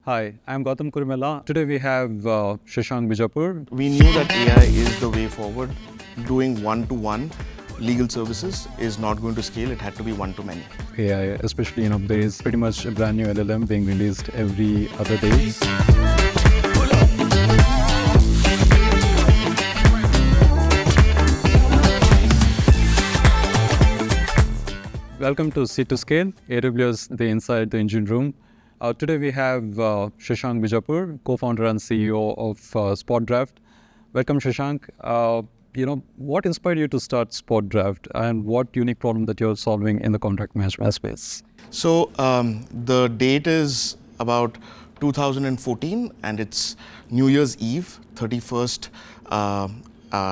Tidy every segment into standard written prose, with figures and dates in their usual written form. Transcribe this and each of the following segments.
Hi, I'm Goutam Kurumella. Today we have Shashank Bijapur. We knew that AI is the way forward. Doing one-to-one legal services is not going to scale. It had to be one-to-many. AI, especially there is pretty much a brand new LLM being released every other day. Welcome to SeedToScale, AWS, the Inside the Engine Room. Today we have Shashank Bijapur, co-founder and CEO of SpotDraft. Welcome, Shashank. What inspired you to start SpotDraft, and what unique problem that you're solving in the contract management space? So the date is about 2014, and it's New Year's Eve, 31st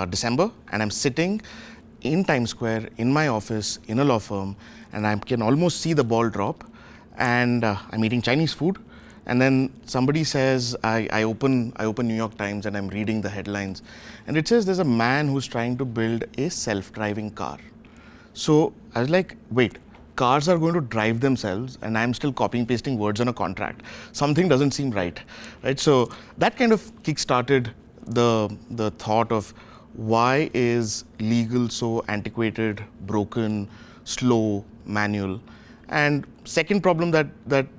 December, and I'm sitting in Times Square in my office in a law firm, and I can almost see the ball drop. And I'm eating Chinese food, and then somebody says, I open New York Times and I'm reading the headlines, and it says there's a man who's trying to build a self-driving car. So I was like, wait, cars are going to drive themselves and I'm still copying pasting words on a contract. Something doesn't seem right? So that kind of kick-started the thought of why is legal so antiquated, broken, slow, manual. And second problem that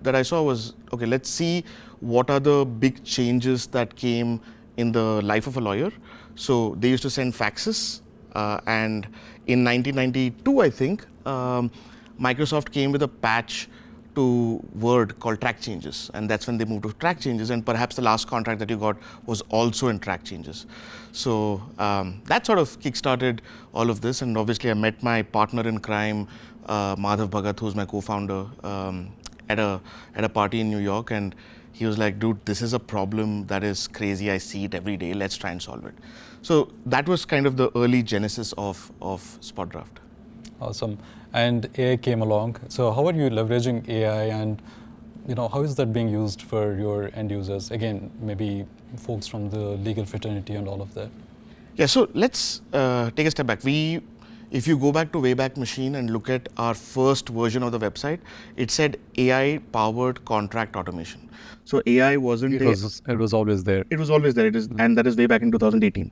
I saw was, okay, let's see what are the big changes that came in the life of a lawyer. So they used to send faxes, and in 1992, I think, Microsoft came with a patch to Word called track changes, and that's when they moved to track changes, and perhaps the last contract that you got was also in track changes. So that sort of kickstarted all of this, and obviously I met my partner in crime, Madhav Bhagat, who's my co-founder, at a party in New York, and he was like, dude, this is a problem that is crazy. I see it every day. Let's try and solve it. So that was kind of the early genesis of SpotDraft. Awesome. And AI came along. So how are you leveraging AI, and how is that being used for your end users? Again, maybe folks from the legal fraternity and all of that. Yeah, so let's take a step back. If you go back to Wayback Machine and look at our first version of the website, it said AI-powered contract automation. So AI wasn't... It was always there. It was always there. And that is way back in 2018.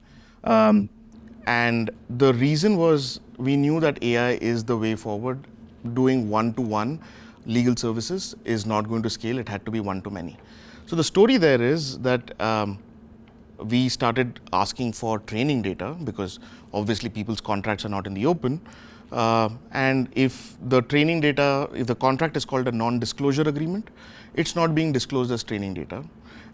And the reason was we knew that AI is the way forward. Doing one-to-one legal services is not going to scale. It had to be one-to-many. So the story there is that we started asking for training data because obviously people's contracts are not in the open. And if the training data, if the contract is called a non-disclosure agreement, it's not being disclosed as training data.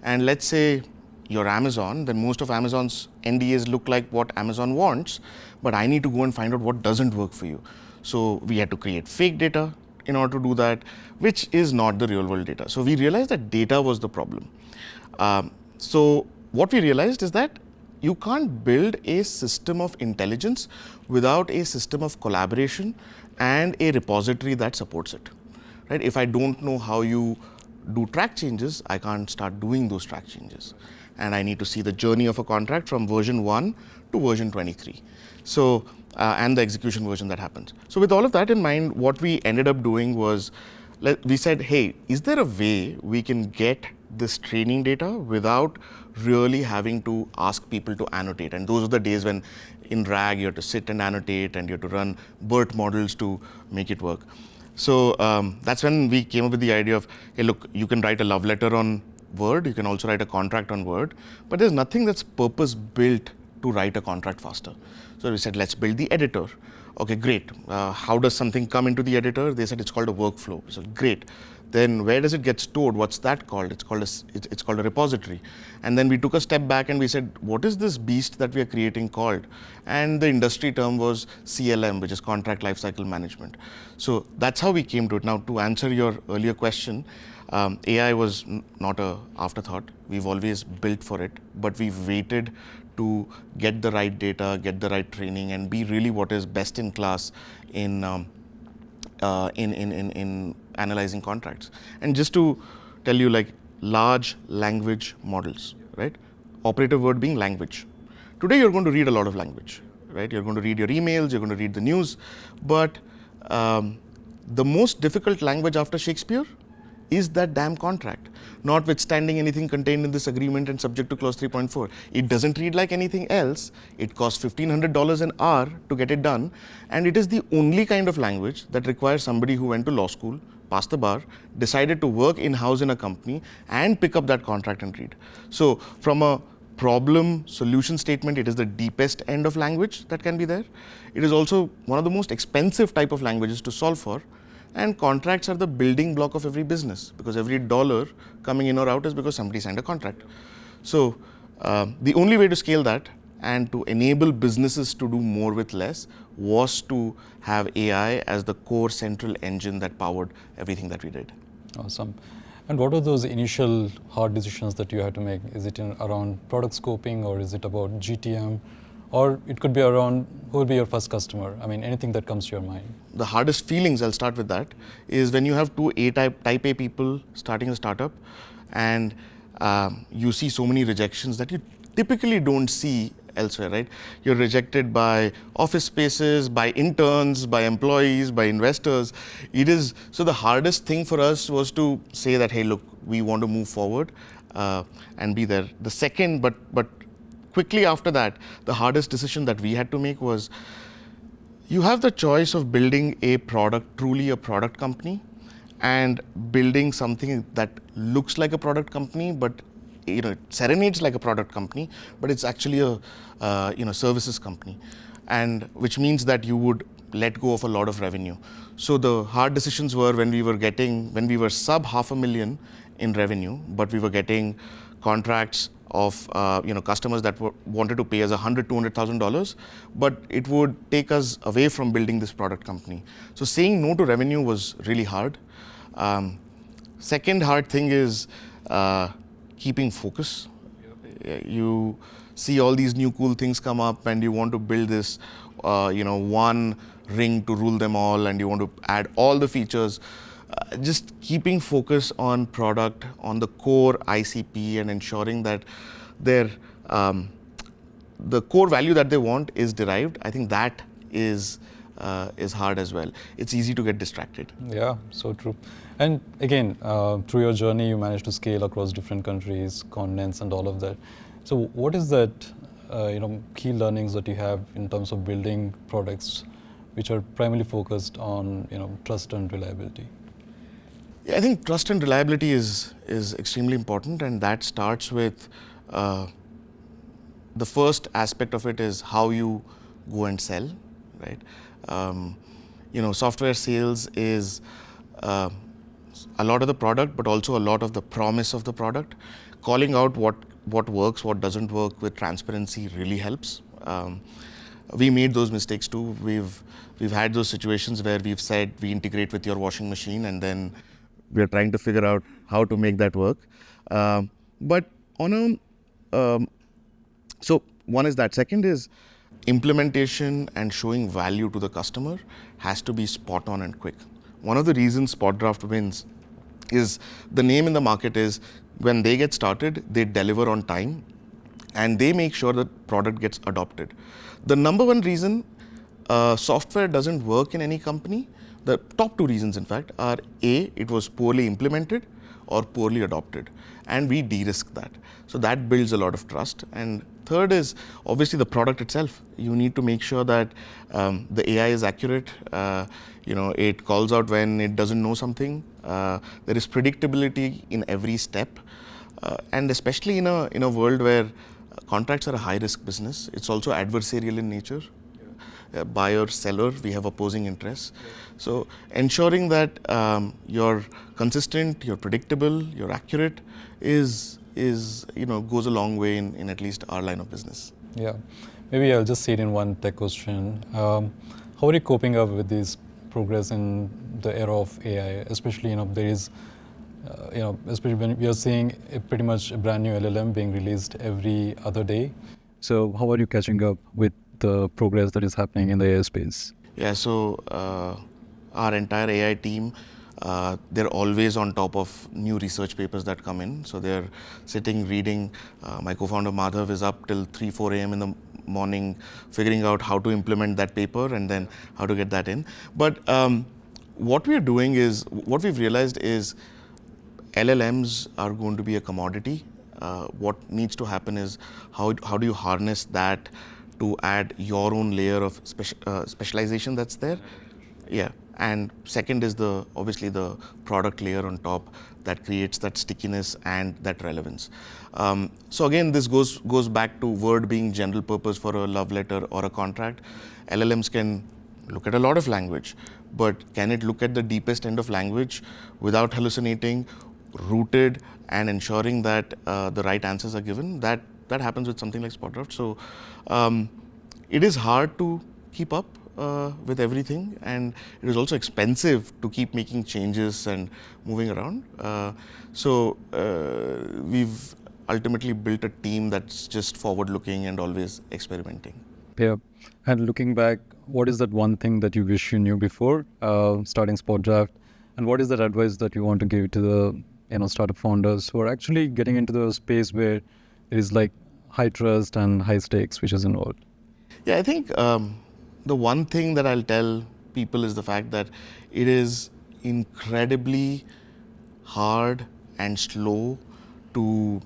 And let's say you're Amazon, then most of Amazon's NDAs look like what Amazon wants, but I need to go and find out what doesn't work for you. So we had to create fake data in order to do that, which is not the real world data. So we realized that data was the problem. So what we realized is that you can't build a system of intelligence without a system of collaboration and a repository that supports it. Right? If I don't know how you do track changes, I can't start doing those track changes. And I need to see the journey of a contract from version 1 to version 23. So, and the execution version that happens. So with all of that in mind, what we ended up doing was, we said, hey, is there a way we can get this training data without really having to ask people to annotate? And those are the days when in RAG you have to sit and annotate and you have to run BERT models to make it work. So that's when we came up with the idea of, hey, look, you can write a love letter on Word, you can also write a contract on Word, but there's nothing that's purpose built to write a contract faster. So we said, let's build the editor. Okay, great. How does something come into the editor? They said it's called a workflow. So great. Then where does it get stored? What's that called? It's called a repository. And then we took a step back and we said, what is this beast that we are creating called? And the industry term was CLM, which is Contract Lifecycle Management. So that's how we came to it. Now, to answer your earlier question, AI was not an afterthought. We've always built for it, but we've waited to get the right data, get the right training, and be really what is best in class in analyzing contracts. And just to tell you, like large language models, right? Operative word being language. Today you're going to read a lot of language, right? You're going to read your emails, you're going to read the news, but the most difficult language after Shakespeare is that damn contract, notwithstanding anything contained in this agreement and subject to clause 3.4. It doesn't read like anything else. It costs $1,500 an hour to get it done, and it is the only kind of language that requires somebody who went to law school, passed the bar, decided to work in-house in a company and pick up that contract and read. So from a problem solution statement, it is the deepest end of language that can be there. It is also one of the most expensive type of languages to solve for. And contracts are the building block of every business, because every dollar coming in or out is because somebody signed a contract. So the only way to scale that and to enable businesses to do more with less was to have AI as the core central engine that powered everything that we did. Awesome. And what were those initial hard decisions that you had to make? Is it around product scoping, or is it about GTM? Or it could be around who will be your first customer? I mean, anything that comes to your mind. The hardest feelings, I'll start with that, is when you have two type A people starting a startup, and you see so many rejections that you typically don't see elsewhere, right? You're rejected by office spaces, by interns, by employees, by investors. So the hardest thing for us was to say that, hey, look, we want to move forward and be there. The second, but quickly after that, the hardest decision that we had to make was, you have the choice of building a product, truly a product company, and building something that looks like a product company, but it serenades like a product company, but it's actually a services company, and which means that you would let go of a lot of revenue. So the hard decisions were when we were sub $500,000 in revenue, but we were getting contracts of customers that wanted to pay us $100,000-$200,000, but it would take us away from building this product company. So saying no to revenue was really hard. Second hard thing is keeping focus. You see all these new cool things come up, and you want to build this one ring to rule them all, and you want to add all the features. Just keeping focus on product, on the core ICP, and ensuring that the core value that they want is derived. I think that is hard as well. It's easy to get distracted. Yeah, so true. And again, through your journey, you managed to scale across different countries, continents, and all of that. So what is that, key learnings that you have in terms of building products which are primarily focused on, trust and reliability? Yeah, I think trust and reliability is extremely important, and that starts with the first aspect of it is how you go and sell, right? Software sales is a lot of the product, but also a lot of the promise of the product. Calling out what works, what doesn't work with transparency really helps. We made those mistakes too. We've had those situations where we've said we integrate with your washing machine, and then we're trying to figure out how to make that work. But so one is that. Second is implementation and showing value to the customer has to be spot on and quick. One of the reasons SpotDraft wins is the name in the market is when they get started, they deliver on time, and they make sure that product gets adopted. The number one reason software doesn't work in any company, the top two reasons in fact, are A, it was poorly implemented or poorly adopted, and we de-risk that. So that builds a lot of trust. And third is obviously the product itself. You need to make sure that the AI is accurate. It calls out when it doesn't know something. There is predictability in every step, and especially in a world where contracts are a high-risk business. It's also adversarial in nature. Buyer, seller, we have opposing interests. So ensuring that you're consistent, you're predictable, you're accurate is goes a long way in at least our line of business. Yeah, maybe I'll just say it in one tech question. How are you coping up with this progress in the era of AI? Especially, there is, especially when we are seeing pretty much a brand new LLM being released every other day. So how are you catching up with the progress that is happening in the AI space? Yeah, so our entire AI team, they're always on top of new research papers that come in. So they're sitting, reading. My co-founder Madhav is up till 3-4 a.m. in the morning, figuring out how to implement that paper and then how to get that in. But what we're doing is, what we've realized is LLMs are going to be a commodity. What needs to happen is how do you harness that to add your own layer of specialization that's there. Yeah, and second is obviously the product layer on top that creates that stickiness and that relevance. So again, this goes back to Word being general purpose for a love letter or a contract. LLMs can look at a lot of language, but can it look at the deepest end of language without hallucinating, rooted, and ensuring that the right answers are given? That happens with something like SpotDraft. So it is hard to keep up with everything, and it is also expensive to keep making changes and moving around. We've ultimately built a team that's just forward-looking and always experimenting. Yeah. And looking back, what is that one thing that you wish you knew before starting SpotDraft? And what is that advice that you want to give to the startup founders who are actually getting into the space where it is like high trust and high stakes which is involved? Yeah, I think the one thing that I'll tell people is the fact that it is incredibly hard and slow to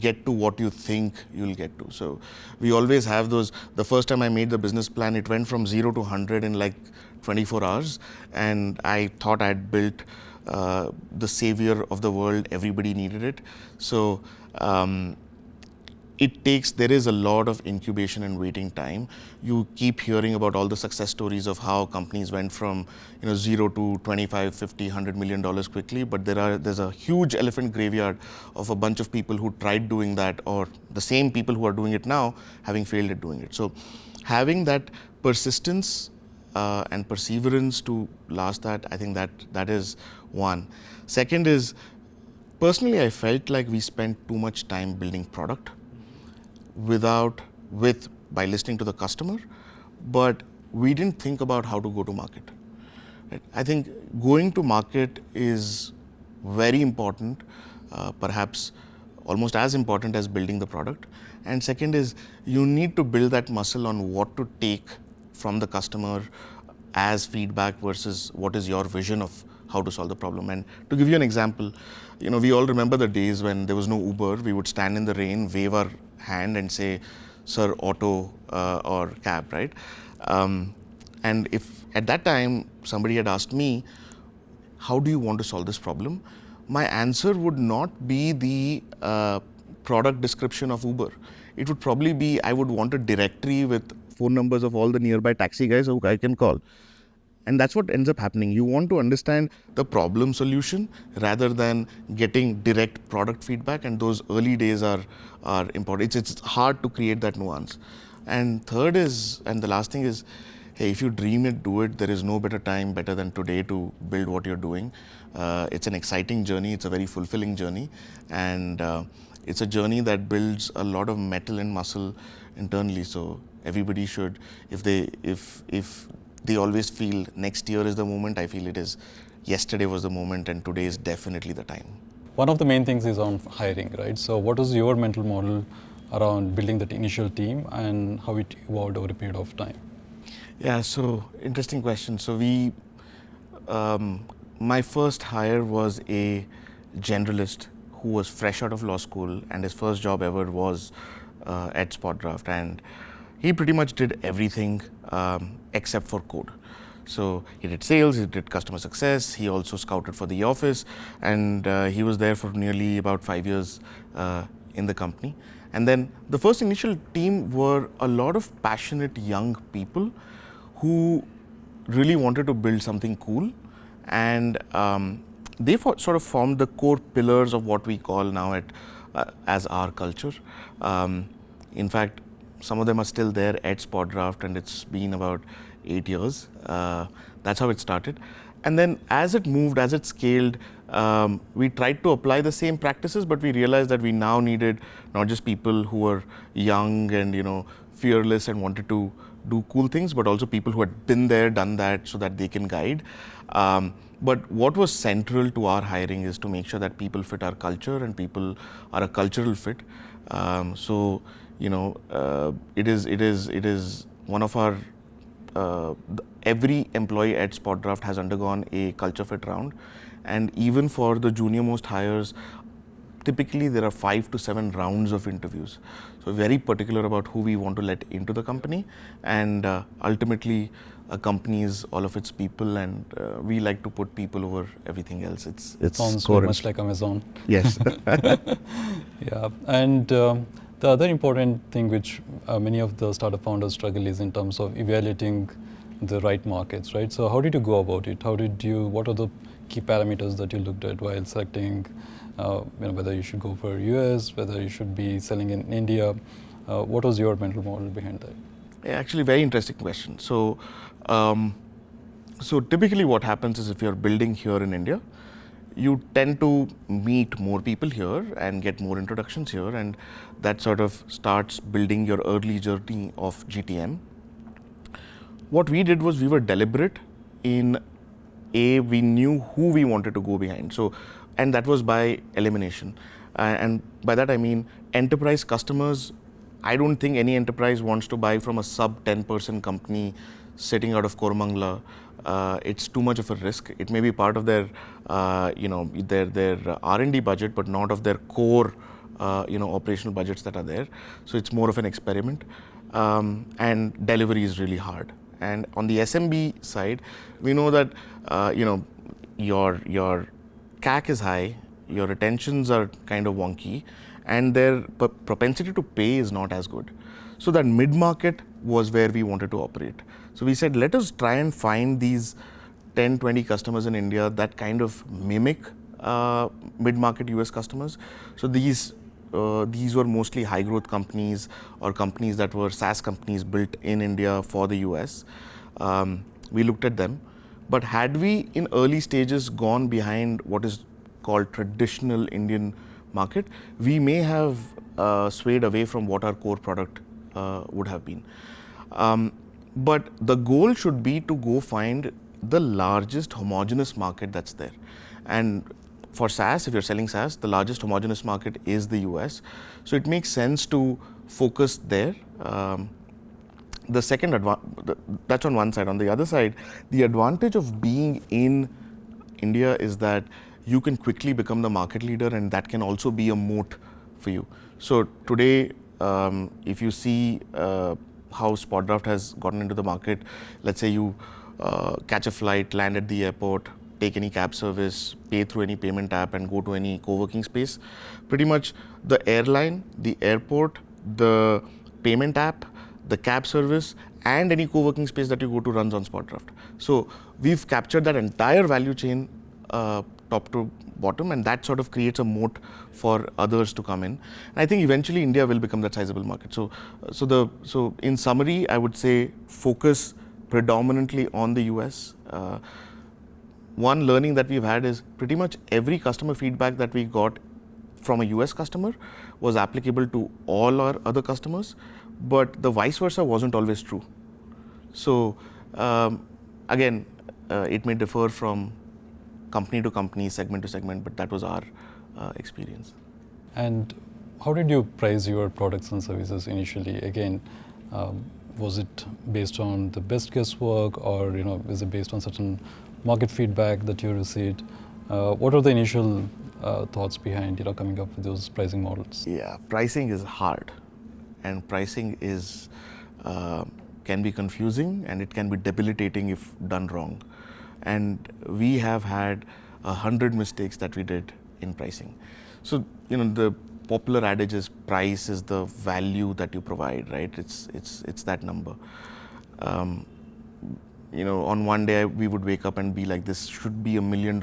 get to what you think you'll get to. So we always have those. The first time I made the business plan, it went from 0 to 100 in like 24 hours, and I thought I had built the savior of the world. Everybody needed it. So there is a lot of incubation and waiting time. You keep hearing about all the success stories of how companies went from 0 to 25, 50, $100 million quickly, but there's a huge elephant graveyard of a bunch of people who tried doing that, or the same people who are doing it now having failed at doing it. So having that persistence and perseverance to last that, I think that is one. Second is, personally, I felt like we spent too much time building product by listening to the customer, but we didn't think about how to go to market. Right? I think going to market is very important, perhaps almost as important as building the product. And second is, you need to build that muscle on what to take from the customer as feedback versus what is your vision of how to solve the problem. And to give you an example, we all remember the days when there was no Uber. We would stand in the rain, wave our hand and say, "Sir, auto or cab," right? And if at that time somebody had asked me, "How do you want to solve this problem?" my answer would not be the product description of Uber. It would probably be, I would want a directory with phone numbers of all the nearby taxi guys who I can call. And that's what ends up happening. You want to understand the problem solution rather than getting direct product feedback, and those early days are important. It's hard to create that nuance. And third is, and the last thing is, hey, if you dream it, do it. There is no better time better than today to build what you're doing. It's an exciting journey. It's a very fulfilling journey. And it's a journey that builds a lot of metal and muscle internally. So everybody should, if they always feel next year is the moment, I feel it is yesterday was the moment, and today is definitely the time. One of the main things is on hiring, right? So what was your mental model around building that initial team and how it evolved over a period of time? Yeah, so interesting question. So my first hire was a generalist who was fresh out of law school, and his first job ever was at SpotDraft, and he pretty much did everything except for code. So he did sales, he did customer success, he also scouted for the office, and he was there for nearly about 5 years in the company. And then the first initial team were a lot of passionate young people who really wanted to build something cool, and they sort of formed the core pillars of what we call now as our culture. In fact, some of them are still there at SpotDraft, and it's been about 8 years. That's how it started. And then as it moved, as it scaled, we tried to apply the same practices, but we realized that we now needed not just people who were young and fearless and wanted to do cool things, but also people who had been there, done that, so that they can guide. But what was central to our hiring is to make sure that people fit our culture and people are a cultural fit. It is one of our every employee at SpotDraft has undergone a culture fit round, And even for the junior most hires, typically there are 5 to 7 rounds of interviews. So very particular about who we want to let into the company, and ultimately a company is all of its people, and we like to put people over everything else. It's Sounds very much like Amazon. Yes. Yeah, and the other important thing which many of the startup founders struggle is in terms of evaluating the right markets, right? So how did you go about it? What are the key parameters that you looked at while selecting, whether you should go for US, whether you should be selling in India? What was your mental model behind that? Actually, very interesting question. So typically what happens is if you're building here in India, you tend to meet more people here and get more introductions here, and that sort of starts building your early journey of GTM. What we did was we were deliberate in we knew who we wanted to go behind. So, and that was by elimination. And by that I mean enterprise customers. I don't think any enterprise wants to buy from a sub 10% company sitting out of Kurumella. It's too much of a risk. It may be part of their, their R&D budget, but not of their core, operational budgets that are there. So it's more of an experiment, and delivery is really hard. And on the SMB side, we know that your CAC is high, your retentions are kind of wonky, and their propensity to pay is not as good. So that mid-market was where we wanted to operate. So we said, let us try and find these 10, 20 customers in India that kind of mimic mid-market US customers. So these were mostly high growth companies or companies that were SaaS companies built in India for the US. We looked at them, but had we in early stages gone behind what is called traditional Indian market, we may have swayed away from what our core product would have been. But the goal should be to go find the largest homogeneous market that's there. And for SaaS, if you're selling SaaS, the largest homogeneous market is the US. So it makes sense to focus there. The second that's on one side. On the other side, the advantage of being in India is that you can quickly become the market leader, and that can also be a moat for you. So today, if you see how SpotDraft has gotten into the market, let's say you catch a flight, land at the airport, take any cab service, pay through any payment app, and go to any co-working space. Pretty much the airline, the airport, the payment app, the cab service, and any co-working space that you go to runs on SpotDraft. So we've captured that entire value chain top to bottom, and that sort of creates a moat for others to come in. And I think eventually India will become that sizable market. So in summary, I would say focus predominantly on the US. One learning that we've had is pretty much every customer feedback that we got from a US customer was applicable to all our other customers, but the vice versa wasn't always true. So again, it may differ from company to company, segment to segment, but that was our experience. And how did you price your products and services initially? Again, was it based on the best guesswork, or is it based on certain market feedback that you received? What are the initial thoughts behind coming up with those pricing models? Yeah, pricing is hard, and pricing is can be confusing, and it can be debilitating if done wrong. And we have had 100 mistakes that we did in pricing. So the popular adage is price is the value that you provide, right? It's that number. On one day we would wake up and be like, this should be $1 million,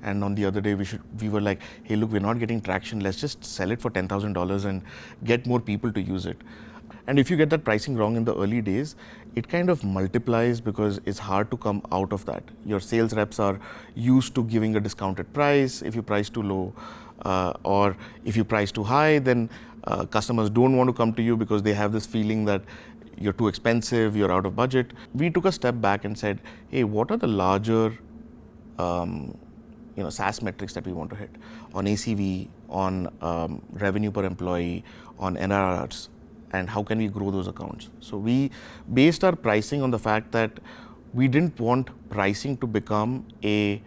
and on the other day we were like, hey, look, we're not getting traction. Let's just sell it for $10,000 and get more people to use it. And if you get that pricing wrong in the early days, it kind of multiplies because it's hard to come out of that. Your sales reps are used to giving a discounted price if you price too low, or if you price too high, then customers don't want to come to you because they have this feeling that you're too expensive, you're out of budget. We took a step back and said, hey, what are the larger SaaS metrics that we want to hit on ACV, on revenue per employee, on NRRs, and how can we grow those accounts? So we based our pricing on the fact that we didn't want pricing to become a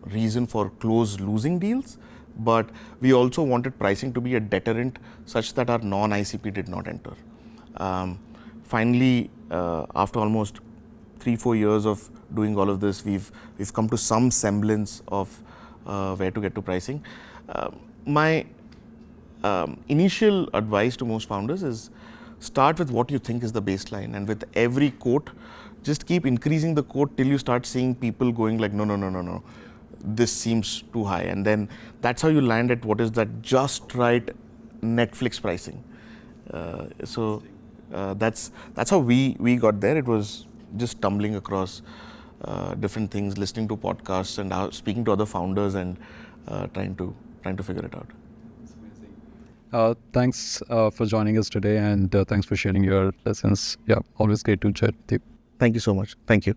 reason for close losing deals, but we also wanted pricing to be a deterrent such that our non-ICP did not enter. Finally, after almost 3-4 years of doing all of this, we've come to some semblance of where to get to pricing. My initial advice to most founders is start with what you think is the baseline, and with every quote, just keep increasing the quote till you start seeing people going like, no, this seems too high, and then that's how you land at what is that just right Netflix pricing. That's how we got there. It was just stumbling across different things, listening to podcasts and speaking to other founders and trying to figure it out. Thanks for joining us today, and thanks for sharing your lessons. Yeah, always great to chat with you. Thank you so much. Thank you.